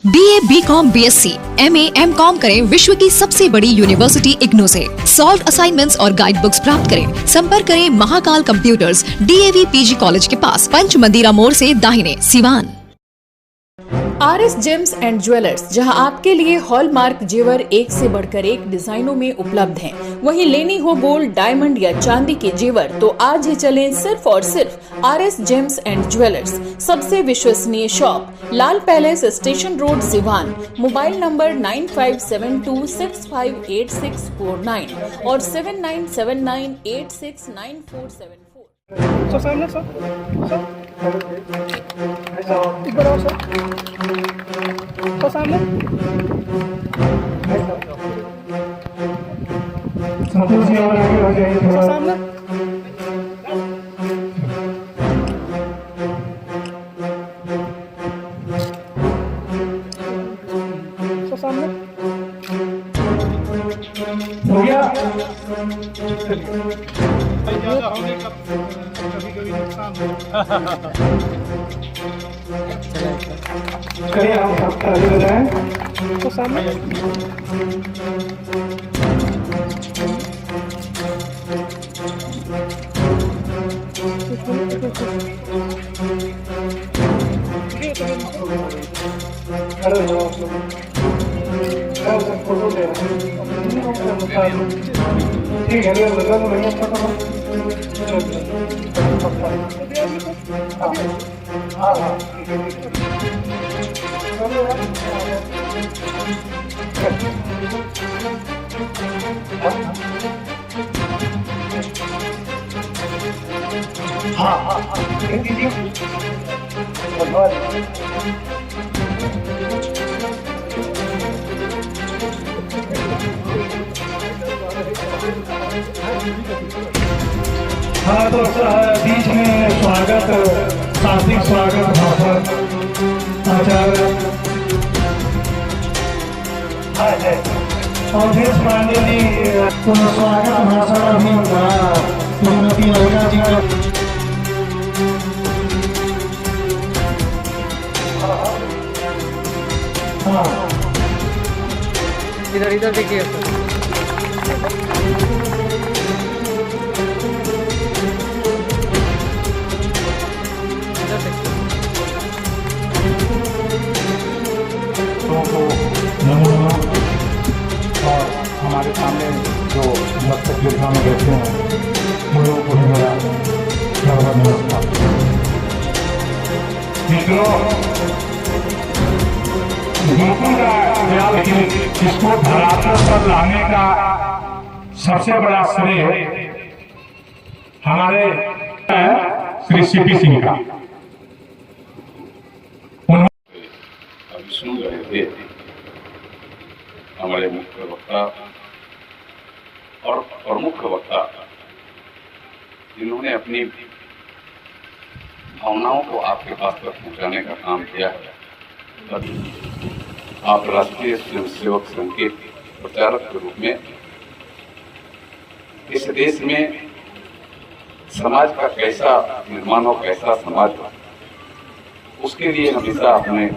BA, BCom, BSc, MA, MCom करें विश्व की सबसे बड़ी यूनिवर्सिटी इग्नू से। सॉल्व असाइनमेंट्स और गाइड बुक्स प्राप्त करें। संपर्क करें Mahakal computers, DAV PG college के पास, पंच मंदिरा मोड़ से दाहिने, Siwan. RS James and jewellers, जहां आपके लिए हॉलमार्क जेवर एक से बढ़कर एक डिजाइनों में उपलब्ध हैं। वहीं लेनी हो गोल्ड, डायमंड या चांदी के जेवर तो आज ही चलें सिर्फ और सिर्फ RS जेम्स एंड ज्वेलर्स। सबसे विश्वसनीय shop, Lal palace, station road, Siwan. Mobile number 9572658649 और 7979869474। सर सामने सर इधर आओ सर सामने संतोष जी और आगे हो जाइए थोड़ा सामने सामने हो गया। कभी नुकसान चलिए आप आगे बताएं तो सामने ठीक है हाँ हाँ हाँ हाँ हाँ तो बीच में स्वागत, शाब्दिक स्वागत भाषण आचार्य अवधेश पांडे जी को स्वागत भाषण अभी श्रीमती अलका जी का। हाँ इधर इधर देखिए और हमारे सामने जो मस्तक योद्धा में बैठे हैं उन लोगों को मेरा नमस्कार। मित्रों, गुरुकुल का लेकिन इसको धरातल पर लाने का सबसे बड़ा श्रेय हमारे श्री CP सिंह का। अभी सुन रहे थे हमारे मुख्य वक्ता और प्रमुख वक्ता, जिन्होंने अपनी भावनाओं को आपके पास तक पहुंचाने का काम किया है। आप राष्ट्रीय स्वयंसेवक संघ के प्रचारक के रूप में इस देश में समाज का कैसा निर्माण हो, कैसा समाज हो, उसके लिए हमेशा अपने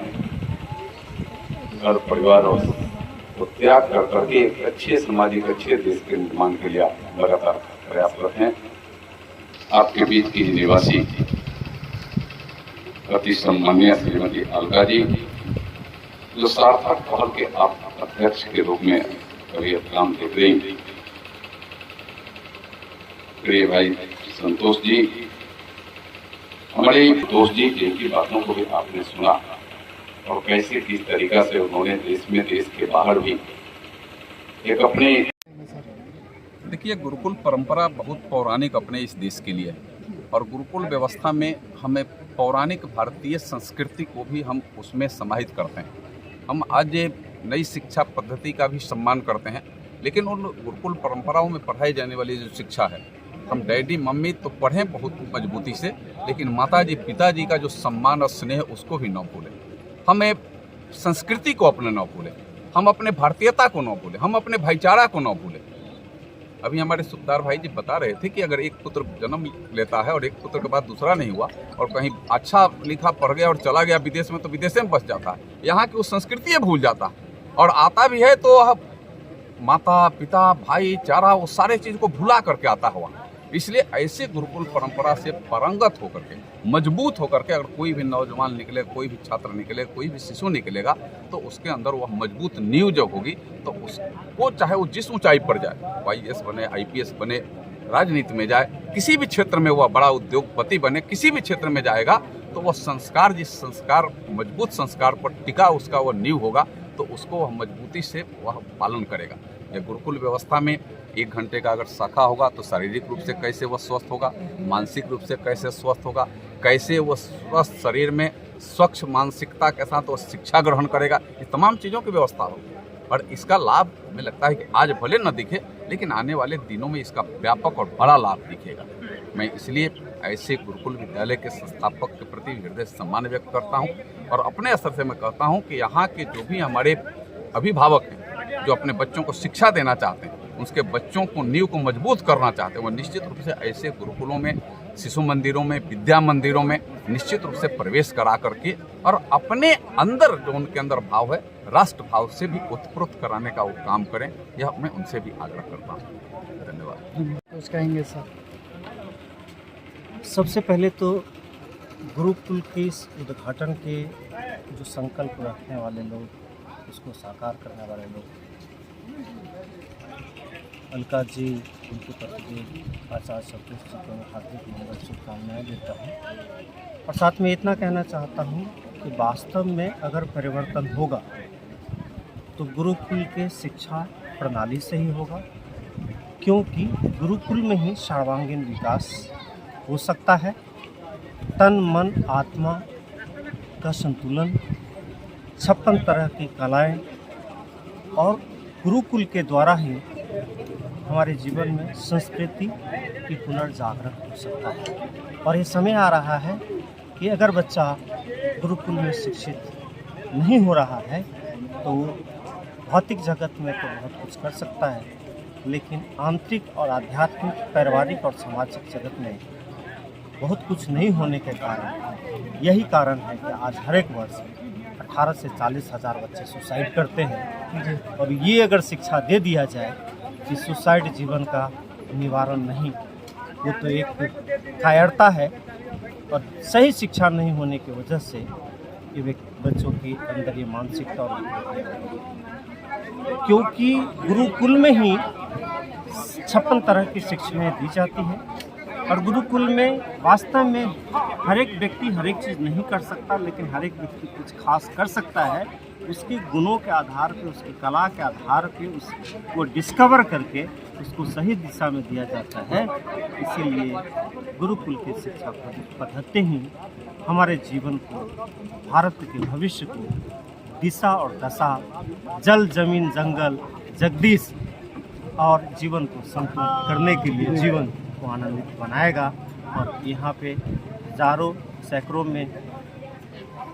घर परिवार और तो त्याग कर करके एक अच्छे सामाजिक, अच्छे देश के निर्माण के लिए आप लगातार प्रयासरत हैं। आपके बीच की निवासी अति सम्मानीय श्रीमती अलका जी, जो सार्थक पहल के आप अध्यक्ष के रूप में कभी काम देख रही, प्रिय भाई संतोष जी, हमारे दोस्त जी, जिनकी बातों को भी आपने सुना और कैसे किस तरीका से उन्होंने देश में, देश के बाहर भी एक अपने। देखिए, गुरुकुल परंपरा बहुत पौराणिक अपने इस देश के लिए है और गुरुकुल व्यवस्था में हमें पौराणिक भारतीय संस्कृति को भी हम उसमें समाहित करते हैं। हम आज ये नई शिक्षा पद्धति का भी सम्मान करते हैं, लेकिन उन गुरुकुल परंपराओं में पढ़ाई जाने वाली जो शिक्षा है, हम डैडी मम्मी तो पढ़ें बहुत मजबूती से, लेकिन माताजी पिताजी का जो सम्मान और स्नेह उसको भी न भूलें। हमें संस्कृति को अपने न भूलें, हम अपने भारतीयता को न भूलें, हम अपने भाईचारा को न भूलें। अभी हमारे सुखदार भाई जी बता रहे थे कि अगर एक पुत्र जन्म लेता है और एक पुत्र के बाद दूसरा नहीं हुआ और कहीं अच्छा लिखा पढ़ गया और चला गया विदेश में, तो विदेश में बस जाता है, यहाँ की उस संस्कृति भूल जाता है। और आता भी है तो माता पिता भाईचारा वो सारे चीज़ को भुला करके आता हुआ। इसलिए ऐसे गुरुकुल परंपरा से परंगत होकर के, मजबूत होकर के अगर कोई भी नौजवान निकले, कोई भी छात्र निकले, कोई भी शिशु निकलेगा, तो उसके अंदर वह मजबूत नींव जब होगी तो उसको चाहे वो जिस ऊंचाई पर जाए, IAS बने, IPS बने, राजनीति में जाए, किसी भी क्षेत्र में वह बड़ा उद्योगपति बने, किसी भी क्षेत्र में जाएगा, तो वह संस्कार, जिस संस्कार मजबूत संस्कार पर टिका उसका वह नींव होगा, तो उसको वह मजबूती से वह पालन करेगा। ये गुरुकुल व्यवस्था में 1 घंटे का अगर शाखा होगा तो शारीरिक रूप से कैसे वह स्वस्थ होगा, मानसिक रूप से कैसे स्वस्थ होगा, कैसे वह स्वस्थ शरीर में स्वच्छ मानसिकता के साथ वह शिक्षा ग्रहण करेगा, ये तमाम चीज़ों की व्यवस्था होगी। और इसका लाभ हमें लगता है कि आज भले न दिखे, लेकिन आने वाले दिनों में इसका व्यापक और बड़ा लाभ दिखेगा। मैं इसलिए ऐसे गुरुकुल विद्यालय के संस्थापक के प्रति हृदय से सम्मान व्यक्त करता हूँ और अपने स्तर से मैं कहता हूँ कि यहाँ के जो भी हमारे अभिभावक हैं, जो अपने बच्चों को शिक्षा देना चाहते हैं, उसके बच्चों को नींव को मजबूत करना चाहते हैं, वो निश्चित रूप से ऐसे गुरुकुलों में, शिशु मंदिरों में, विद्या मंदिरों में निश्चित रूप से प्रवेश करा करके और अपने अंदर जो उनके अंदर भाव है, राष्ट्र भाव से भी उत्प्रोत कराने का वो काम करें, यह मैं उनसे भी आग्रह करता हूँ। धन्यवाद। कुछ कहेंगे सर? सबसे पहले तो गुरुकुल के इस उद्घाटन के जो संकल्प रखने वाले लोग, उसको साकार करने वाले लोग, अलका जी, उनके प्रतिनिधि आचार्य संतोष जी को मैं हार्दिक मंगल शुभकामनाएँ देता हूँ। और साथ में इतना कहना चाहता हूँ कि वास्तव में अगर परिवर्तन होगा तो गुरुकुल के शिक्षा प्रणाली से ही होगा, क्योंकि गुरुकुल में ही सर्वांगीण विकास हो सकता है। तन मन आत्मा का संतुलन, 56 तरह की कलाएं, और गुरुकुल के द्वारा ही हमारे जीवन में संस्कृति की पुनर्जागरण हो सकता है। और ये समय आ रहा है कि अगर बच्चा गुरुकुल में शिक्षित नहीं हो रहा है तो वो भौतिक जगत में तो बहुत कुछ कर सकता है, लेकिन आंतरिक और आध्यात्मिक, पारिवारिक और सामाजिक जगत में बहुत कुछ नहीं होने के कारण, यही कारण है कि आज हर एक वर्ष 18 से 40 हज़ार बच्चे सुसाइड करते हैं। और ये अगर शिक्षा दे दिया जाए कि सुसाइड जीवन का निवारण नहीं, वो तो एक कायरता है। और सही शिक्षा नहीं होने की वजह से ये बच्चों के अंदर ये मानसिकता और, क्योंकि गुरुकुल में ही 56 तरह की शिक्षाएँ दी जाती हैं। और गुरुकुल में वास्तव में हर एक व्यक्ति हर एक चीज़ नहीं कर सकता, लेकिन हर एक व्यक्ति कुछ खास कर सकता है। उसके गुणों के आधार पे, उसकी कला के आधार पे उसको डिस्कवर करके उसको सही दिशा में दिया जाता है। इसीलिए गुरुकुल की शिक्षा पद्धति ही हमारे जीवन को, भारत के भविष्य को दिशा और दशा, जल जमीन जंगल जगदीश और जीवन को संतुलित करने के लिए जीवन को आनंदित बनाएगा। और यहाँ पे हजारों सैकड़ों में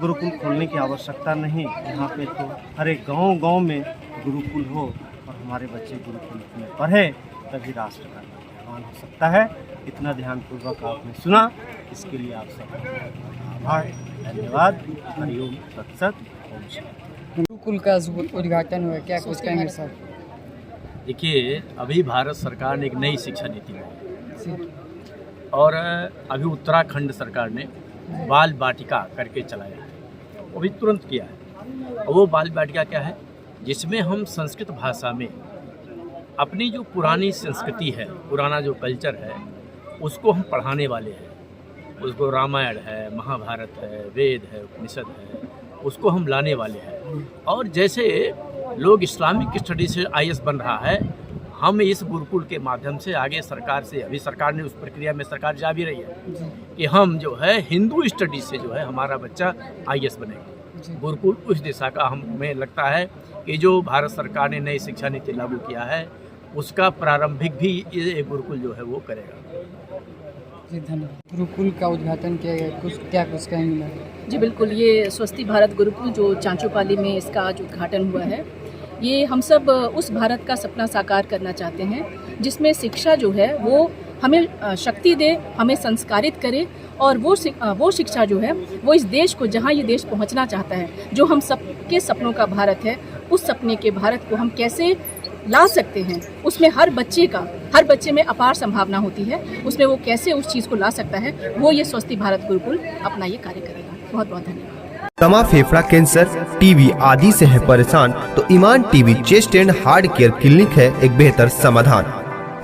गुरुकुल खोलने की आवश्यकता नहीं, यहाँ पे तो हर एक गांव में गुरुकुल हो और हमारे बच्चे गुरुकुल में पढ़े, तभी राष्ट्र का निर्माण हो सकता है। इतना ध्यानपूर्वक आपने सुना, इसके लिए आप सबका आभार, धन्यवाद। हरिओम तत्सत। ओम शांति। गुरुकुल का उद्घाटन हुआ, क्या कुछ कहेंगे सर? देखिए, अभी भारत सरकार ने एक नई शिक्षा नीति बनाई और अभी उत्तराखंड सरकार ने बाल बाटिका करके चलाया है, वो भी तुरंत किया है। और वो बाल बाटिका क्या है, जिसमें हम संस्कृत भाषा में अपनी जो पुरानी संस्कृति है, पुराना जो कल्चर है, उसको हम पढ़ाने वाले हैं। उसको रामायण है, महाभारत है, वेद है, उपनिषद है, उसको हम लाने वाले हैं। और जैसे लोग इस्लामिक स्टडी से IAS बन रहा है, हम इस गुरुकुल के माध्यम से आगे सरकार से, अभी सरकार ने उस प्रक्रिया में सरकार जा भी रही है कि हम जो है हिंदू स्टडी से जो है हमारा बच्चा IAS बनेगा। गुरुकुल उस दिशा का हमें लगता है कि जो भारत सरकार ने नई शिक्षा नीति लागू किया है, उसका प्रारंभिक भी ये गुरुकुल जो है वो करेगा। जी धन्यवाद। गुरुकुल का उद्घाटन किया गया, क्या कुछ कहेंगे? जी बिल्कुल, ये स्वस्थी भारत गुरुकुल जो चांचोपाली में इसका आज उद्घाटन हुआ है, ये हम सब उस भारत का सपना साकार करना चाहते हैं जिसमें शिक्षा जो है वो हमें शक्ति दे, हमें संस्कारित करे और वो शिक्षा जो है वो इस देश को, जहाँ ये देश पहुँचना चाहता है, जो हम सबके सपनों का भारत है, उस सपने के भारत को हम कैसे ला सकते हैं। उसमें हर बच्चे में अपार संभावना होती है, उसमें वो कैसे उस चीज़ को ला सकता है, वो ये स्वस्थ भारत गुरुकुल अपना ये कार्य करेगा। बहुत बहुत धन्यवाद। दमा, फेफड़ा कैंसर, टीबी आदि से है परेशान तो Iman TB chest and heart care clinic है एक बेहतर समाधान।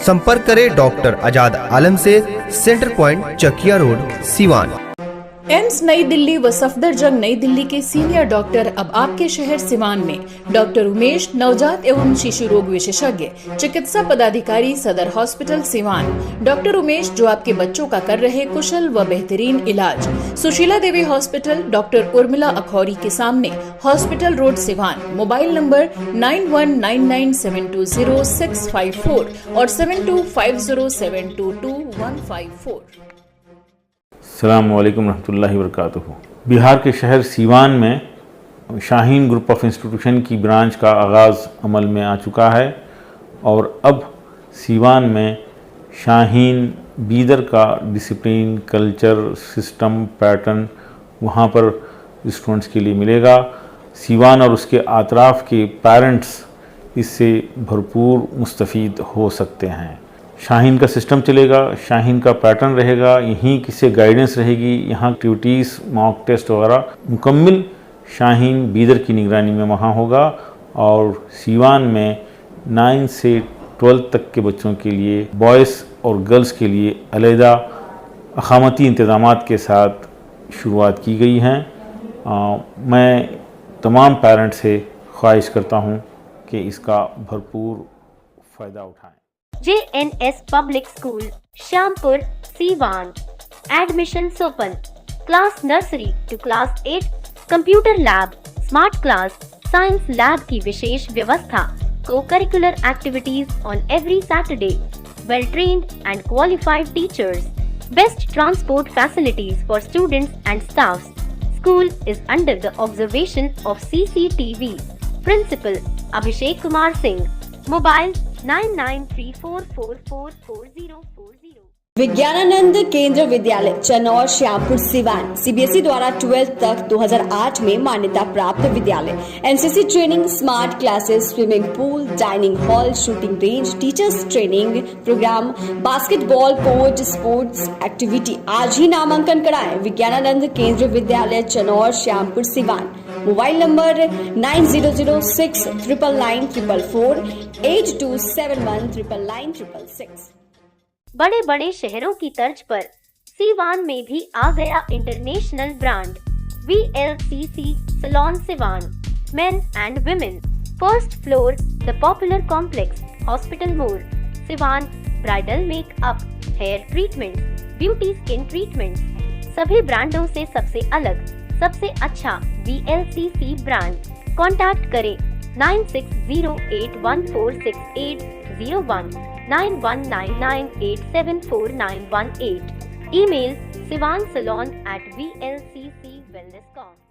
संपर्क करें डॉक्टर आजाद आलम से, centre point Chakiya road, Siwan. AIIMS New Delhi व सफदरजंग नई दिल्ली के सीनियर डॉक्टर अब आपके शहर सिवान में। डॉक्टर उमेश, नवजात एवं शिशु रोग विशेषज्ञ, चिकित्सा पदाधिकारी, सदर हॉस्पिटल सिवान। डॉक्टर उमेश जो आपके बच्चों का कर रहे कुशल व बेहतरीन इलाज। सुशीला देवी हॉस्पिटल, डॉक्टर उर्मिला अखौरी के सामने, hospital road Siwan. Mobile number 9199720654 और 7250722154। अस्सलाम वालेकुम रहमतुल्लाहि व बरकातुहू। बिहार के शहर सीवान में शाहीन ग्रुप ऑफ इंस्टीट्यूशन की ब्रांच का आगाज़ अमल में आ चुका है और अब सीवान में शाहीन बीदर का डिसिप्लिन, कल्चर, सिस्टम, पैटर्न वहाँ पर स्टूडेंट्स के लिए मिलेगा। सीवान और उसके आतराफ़ के पेरेंट्स इससे भरपूर मुस्तफ़ीद हो सकते हैं। शाहीन का सिस्टम चलेगा, शाहीन का पैटर्न रहेगा, यहीं किसी गाइडेंस रहेगी, यहाँ एक्टिविटीज़, मॉक टेस्ट वगैरह मुकम्मल शाहीन बीदर की निगरानी में वहाँ होगा। और सीवान में 9 से 12 तक के बच्चों के लिए, बॉयज़ और गर्ल्स के लिए अलहदा अक़ामती इंतज़ामात के साथ शुरुआत की गई हैं। मैं तमाम पेरेंट्स से ख्वाहिश करता हूँ कि इसका भरपूर फ़ायदा उठाएँ। JNS Public School, Shyampur, Siwan. Admissions open. Class nursery to class 8. Computer lab, smart class, science lab की विशेष व्यवस्था. Co-curricular activities on every Saturday. Well-trained and qualified teachers. Best transport facilities for students and staffs. School is under the observation of CCTV. Principal Abhishek Kumar Singh. Mobile 9934444040। Vijnanananda Kendra Vidyalaya Chanaur, Shyampur, Siwan. CBSE द्वारा 12th तक 2008 में मान्यता प्राप्त विद्यालय। NCC training, smart classes, swimming pool, dining hall, shooting range, teachers training program, basketball court, sports activity. आज ही नामांकन कराएं। विज्ञानानंद केंद्र विद्यालय चनौर, श्यामपुर, सिवान। Mobile number 9006999444 82719966। बड़े बड़े शहरों की तर्ज पर सीवान में भी आ गया international brand VLCC salon Siwan. Men and women. First floor, the popular complex, hospital मोड़, Siwan. Bridal makeup, hair treatment, beauty skin treatment, सभी ब्रांडों से सबसे अलग, सबसे अच्छा VLCC ब्रांड। कॉन्टैक्ट करें 9608146801, 9199874918। Email sivansalon@vlccwellness.com।